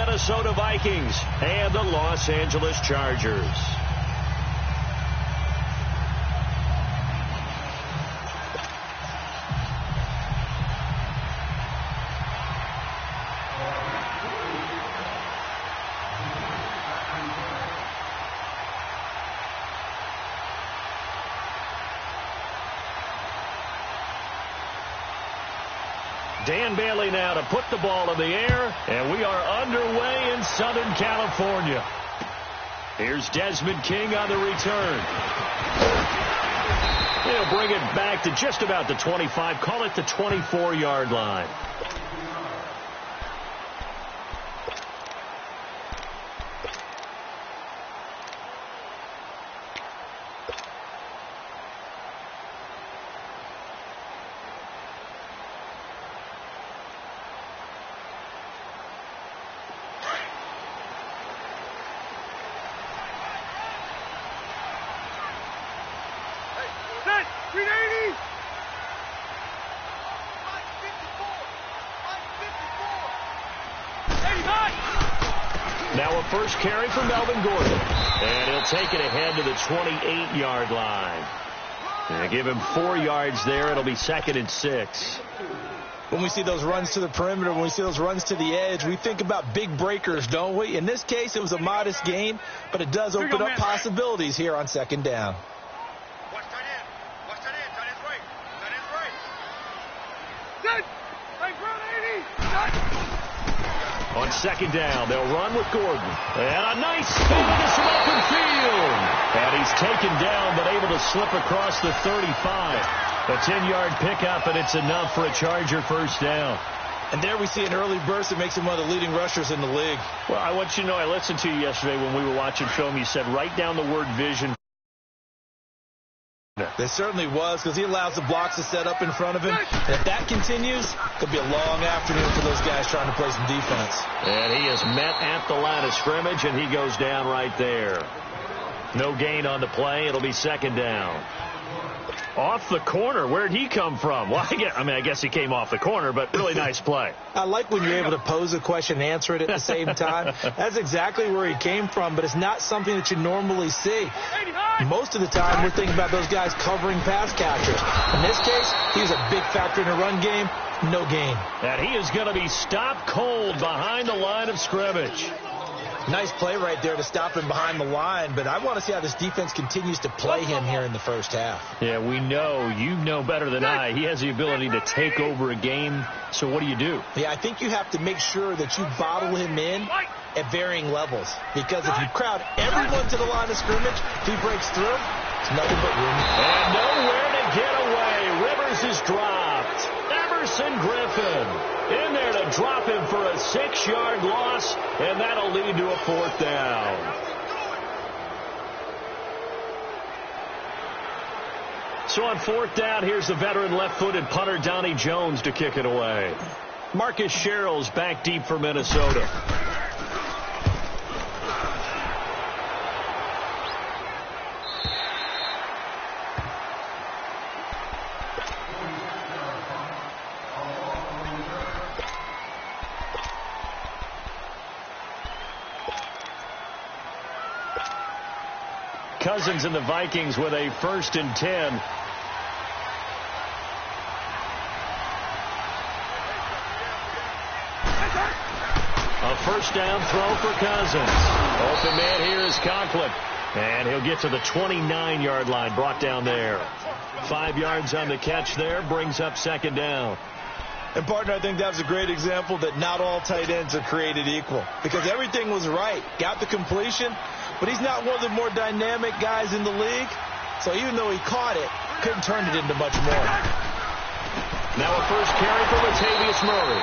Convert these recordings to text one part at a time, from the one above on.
Minnesota Vikings and the Los Angeles Chargers. Dan Bailey now to put the ball in the air, and we are underway in Southern California. Here's Desmond King on the return. He'll bring it back to just about the 25, call it the 24-yard line. Now a first carry for Melvin Gordon. And he'll take it ahead to the 28-yard line. And give him 4 yards there. It'll be 2nd and 6. When we see those runs to the perimeter, when we see those runs to the edge, we think about big breakers, don't we? In this case, it was a modest gain, but it does open up possibilities here on 2nd down. Watch tight end. Watch tight end. Tight end's right. Tight end's right. Good. Hey, run 80. On 2nd down, they'll run with Gordon. And a nice spin into some open field. And he's taken down, but able to slip across the 35. A 10-yard pickup, and it's enough for a Charger first down. And there we see an early burst that makes him one of the leading rushers in the league. Well, I want you to know, I listened to you yesterday when we were watching film. You said write down the word vision. There certainly was, because he allows the blocks to set up in front of him. And if that continues, it could be a long afternoon for those guys trying to play some defense. And he is met at the line of scrimmage, and he goes down right there. No gain on the play. It'll be 2nd down. Off the corner. Where'd he come from? Well, I guess he came off the corner, but really nice play. I like when you're able to pose a question and answer it at the same time. That's exactly where he came from, but it's not something that you normally see. Most of the time, we're thinking about those guys covering pass catchers. In this case, he was a big factor in the run game. No gain. And he is going to be stopped cold behind the line of scrimmage. Nice play right there to stop him behind the line, but I want to see how this defense continues to play him here in the first half. Yeah, we know. You know better than I. He has the ability to take over a game, so what do? Yeah, I think you have to make sure that you bottle him in at varying levels, because if you crowd everyone to the line of scrimmage, if he breaks through, it's nothing but room. And nowhere to get away. Rivers is dropped. Emerson Griffin in there to drop him for a 6-yard loss, and that'll lead to a 4th down. So on 4th down, here's the veteran left-footed punter Donnie Jones to kick it away. Marcus Sherrill's back deep for Minnesota. Cousins and the Vikings with a 1st and 10. A 1st down throw for Cousins. Open man here is Conklin. And he'll get to the 29-yard line, brought down there. 5 yards on the catch there, brings up 2nd down. And, partner, I think that was a great example that not all tight ends are created equal, because everything was right. Got the completion, but he's not one of the more dynamic guys in the league. So even though he caught it, couldn't turn it into much more. Now a first carry for Latavius Murray.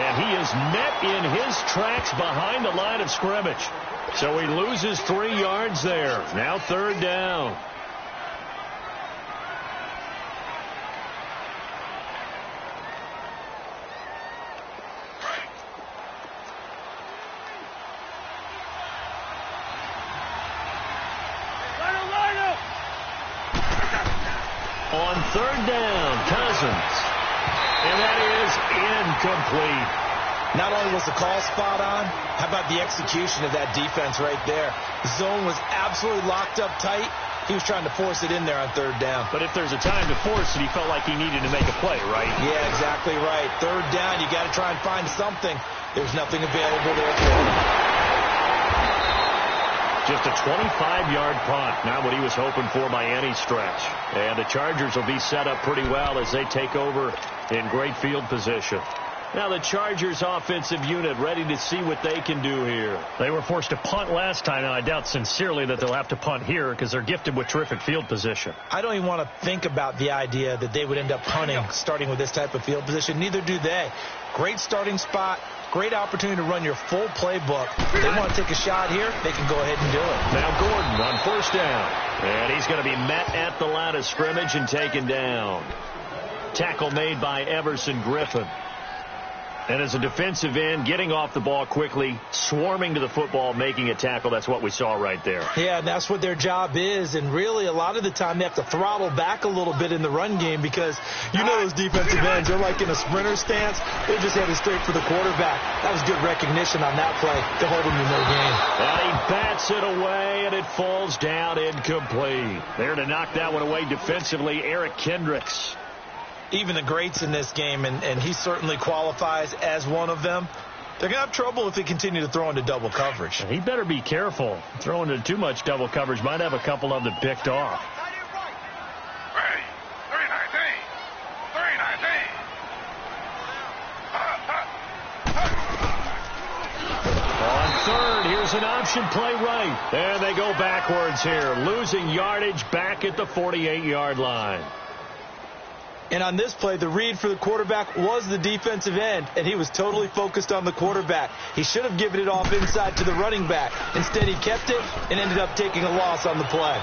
And he is met in his tracks behind the line of scrimmage. So he loses 3 yards there. Now 3rd down. On 3rd down, Cousins. And that is incomplete. Not only was the call spot on, How about the execution of that defense right there? The zone was absolutely locked up tight. He was trying to force it in there on third down. But if there's a time to force it, he felt like he needed to make a play, right? Yeah, exactly right. Third down, you got to try and find something. There's nothing available there for him. Just a 25-yard punt, not what he was hoping for by any stretch. And the Chargers will be set up pretty well as they take over in great field position. Now the Chargers offensive unit ready to see what they can do here. They were forced to punt last time, and I doubt sincerely that they'll have to punt here because they're gifted with terrific field position. I don't even want to think about the idea that they would end up punting starting with this type of field position. Neither do they. Great starting spot. Great opportunity to run your full playbook. If they want to take a shot here, they can go ahead and do it. Now Gordon on first down. And he's going to be met at the line of scrimmage and taken down. Tackle made by Everson Griffin. And as a defensive end, getting off the ball quickly, swarming to the football, making a tackle, that's what we saw right there. Yeah, and that's what their job is. And really, a lot of the time, they have to throttle back a little bit in the run game because you know those defensive ends, they're like in a sprinter stance. They're just headed straight for the quarterback. That was good recognition on that play to hold him in their game. And he bats it away, and it falls down incomplete. There to knock that one away defensively, Eric Kendricks. Even the greats in this game, and he certainly qualifies as one of them, they're going to have trouble if they continue to throw into double coverage. He better be careful. Throwing into too much double coverage might have a couple of them picked off. On third, here's an option play right. And they go backwards here, losing yardage back at the 48-yard line. And on this play, the read for the quarterback was the defensive end, and he was totally focused on the quarterback. He should have given it off inside to the running back. Instead, he kept it and ended up taking a loss on the play.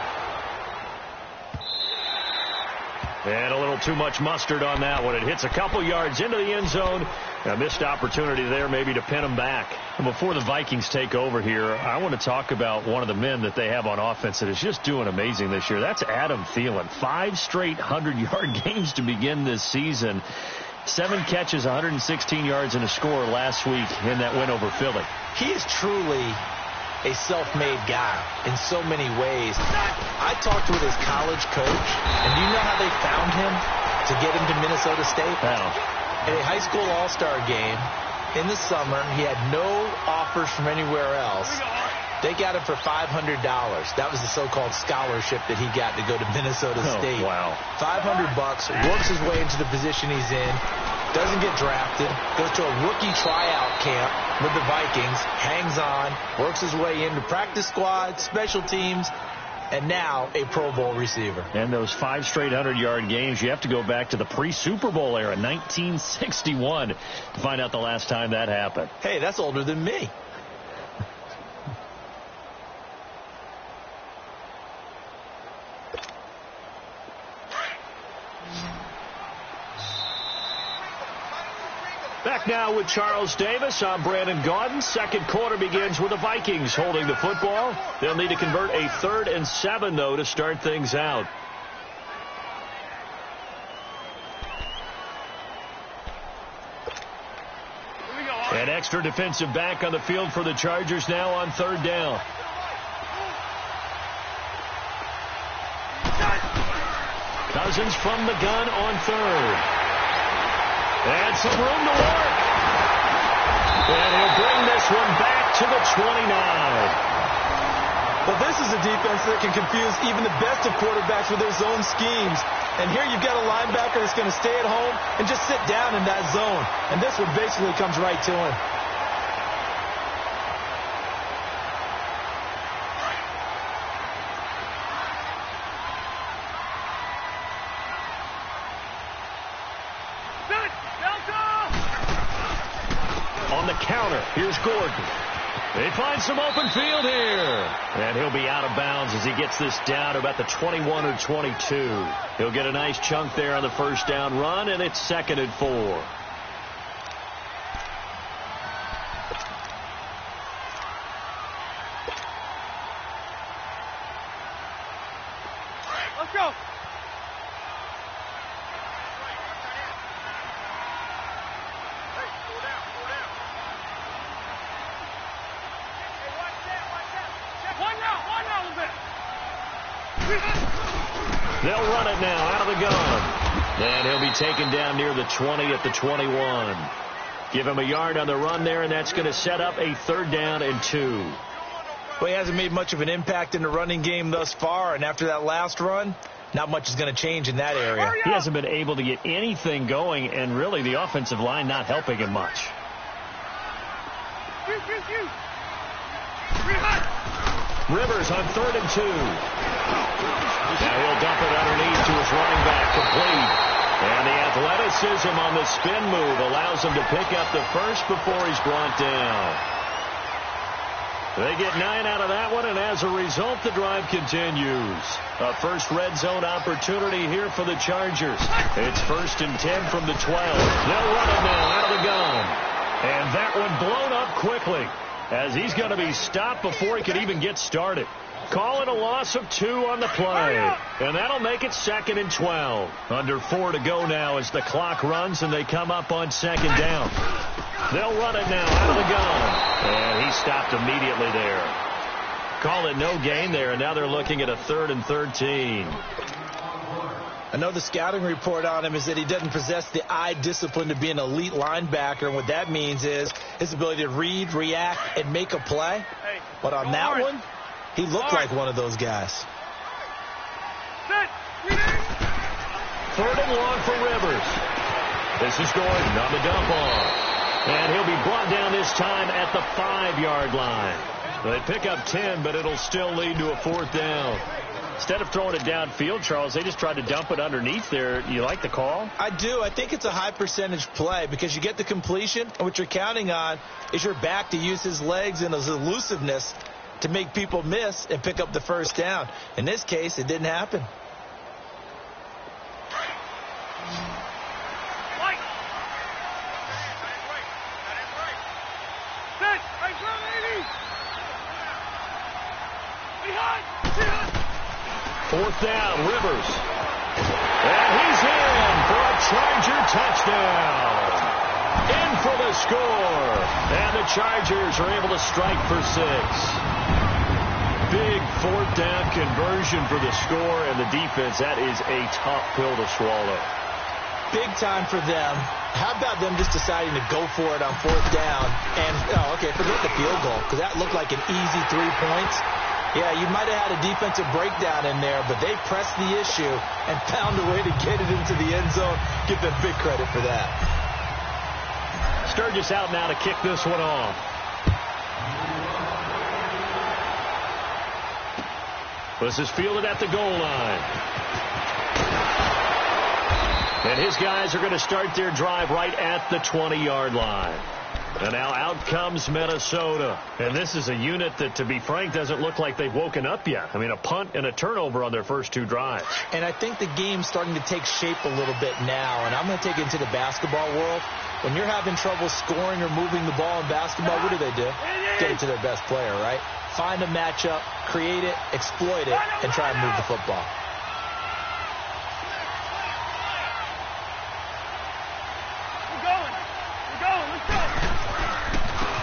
And a little too much mustard on that one. It hits a couple yards into the end zone. A missed opportunity there maybe to pin him back. And before the Vikings take over here, I want to talk about one of the men that they have on offense that is just doing amazing this year. That's Adam Thielen. 5 straight 100-yard games to begin this season. 7 catches, 116 yards, and a score last week in that win over Philly. He is truly a self-made guy in so many ways. I talked with his college coach, and do you know how they found him to get him to Minnesota State? Wow. At a high school all-star game in the summer, he had no offers from anywhere else. They got him for $500. That was the so-called scholarship that he got to go to Minnesota State. Wow. $500, works his way into the position he's in, doesn't get drafted, goes to a rookie tryout camp with the Vikings, hangs on, works his way into practice squad, special teams, and now a Pro Bowl receiver. And those 5 straight 100-yard games, you have to go back to the pre-Super Bowl era, 1961, to find out the last time that happened. Hey, that's older than me. Back now with Charles Davis. I'm Brandon Gaudin. Second quarter begins with the Vikings holding the football. They'll need to convert a 3rd and 7, though, to start things out. An extra defensive back on the field for the Chargers now on 3rd down. Cousins from the gun on 3rd. And some room to work. And he'll bring this one back to the 29. Well, this is a defense that can confuse even the best of quarterbacks with their zone schemes. And here you've got a linebacker that's going to stay at home and just sit down in that zone. And this one basically comes right to him. On the counter, here's Gordon. They find some open field here. And he'll be out of bounds as he gets this down to about the 21 or 22. He'll get a nice chunk there on the first down run, and it's 2nd and 4. Let's go. They'll run it now out of the gun. And he'll be taken down near the 20 at the 21. Give him a yard on the run there, and that's going to set up a 3rd down and 2. Well, he hasn't made much of an impact in the running game thus far, and after that last run, not much is going to change in that area. He hasn't been able to get anything going, and really the offensive line not helping him much. Rivers on 3rd and 2. Now he'll dump it underneath to his running back, complete. And the athleticism on the spin move allows him to pick up the first before he's brought down. They get 9 out of that one, and as a result, the drive continues. A first red zone opportunity here for the Chargers. It's 1st and 10 from the 12. They'll run it now out of the gun. And that one blown up quickly, as he's going to be stopped before he could even get started. Calling a loss of 2 on the play. And that'll make it 2nd and 12. Under 4 to go now as the clock runs and they come up on 2nd down. They'll run it now out of the gun. And he stopped immediately there. Call it no gain there, and now they're looking at a 3rd and 13. I know the scouting report on him is that he doesn't possess the eye discipline to be an elite linebacker, and what that means is his ability to read, react, and make a play. But on that one, he looked like one of those guys. 3rd and long for Rivers. This is Gordon on the dump off. And he'll be brought down this time at the 5-yard line. They pick up 10, but it'll still lead to a 4th down. Instead of throwing it downfield, Charles, they just tried to dump it underneath there. You like the call? I do. I think it's a high percentage play because you get the completion, and what you're counting on is your back to use his legs and his elusiveness to make people miss and pick up the 1st down. In this case, it didn't happen. Fourth down, Rivers. And he's in for a Charger touchdown. In for the score. And the Chargers are able to strike for 6. Big 4th down conversion for the score, and the defense, that is a tough pill to swallow. Big time for them. How about them just deciding to go for it on 4th down? And, forget the field goal, because that looked like an easy 3 points. Yeah, you might have had a defensive breakdown in there, but they pressed the issue and found a way to get it into the end zone. Give them big credit for that. Sturgis out now to kick this one off. This is fielded at the goal line. And his guys are going to start their drive right at the 20-yard line. And now out comes Minnesota. And this is a unit that, to be frank, doesn't look like they've woken up yet. I mean, a punt and a turnover on their first 2 drives. And I think the game's starting to take shape a little bit now. And I'm going to take it into the basketball world. When you're having trouble scoring or moving the ball in basketball, what do? Get it to their best player, right? Find a matchup, create it, exploit it, and try and move the football.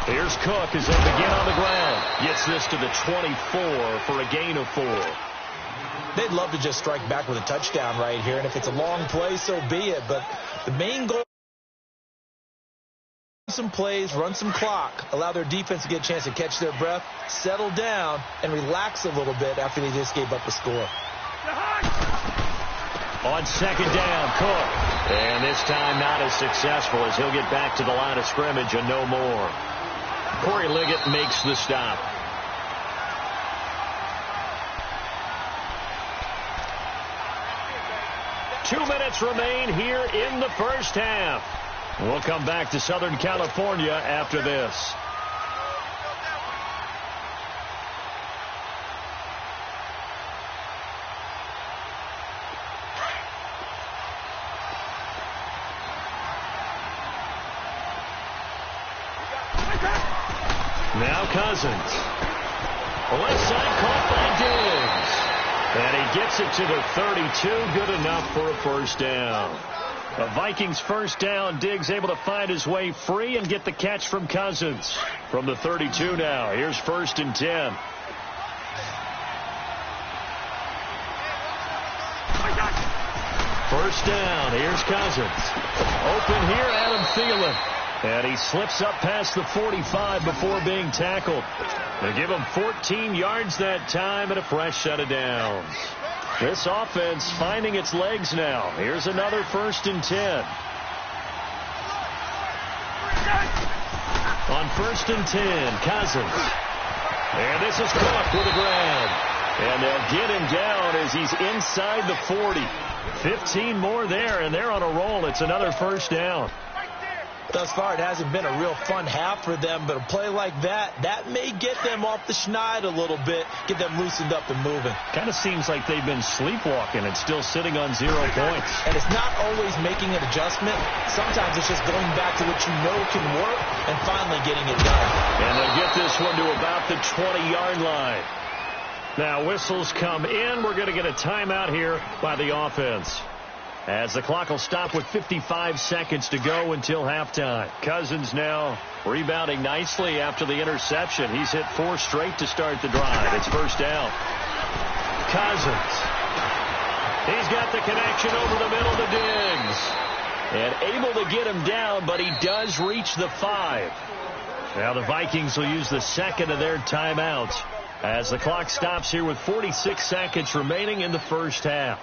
Here's Cook as they begin on the ground. Gets this to the 24 for a gain of 4. They'd love to just strike back with a touchdown right here, and if it's a long play, so be it. But the main goal is some plays, run some clock, allow their defense to get a chance to catch their breath, settle down, and relax a little bit after they just gave up a score. On 2nd down, Cook. And this time not as successful as he'll get back to the line of scrimmage and no more. Corey Liggett makes the stop. Two minutes remain here in the first half. We'll come back to Southern California after this. Now Cousins. Left side caught by Diggs. And he gets it to the 32. Good enough for a first down. The Vikings first down. Diggs able to find his way free and get the catch from Cousins. From the 32 now. Here's 1st and 10. First down. Here's Cousins. Open here, Adam Thielen. And he slips up past the 45 before being tackled. They give him 14 yards that time and a fresh set of downs. This offense finding its legs now. Here's another 1st and 10. On 1st and 10, Cousins. And this is Cook with a grab. And they'll get him down as he's inside the 40. 15 more there, and they're on a roll. It's another first down. Thus far, it hasn't been a real fun half for them, but a play like that may get them off the schneid a little bit, get them loosened up and moving. Kind of seems like they've been sleepwalking and still sitting on 0 points. And it's not always making an adjustment. Sometimes it's just going back to what you know can work and finally getting it done. And they'll get this one to about the 20-yard line. Now, whistles come in. We're going to get a timeout here by the offense, as the clock will stop with 55 seconds to go until halftime. Cousins now rebounding nicely after the interception. He's hit 4 straight to start the drive. It's first down. Cousins. He's got the connection over the middle to Diggs. And able to get him down, but he does reach the 5. Now the Vikings will use the second of their timeouts as the clock stops here with 46 seconds remaining in the first half.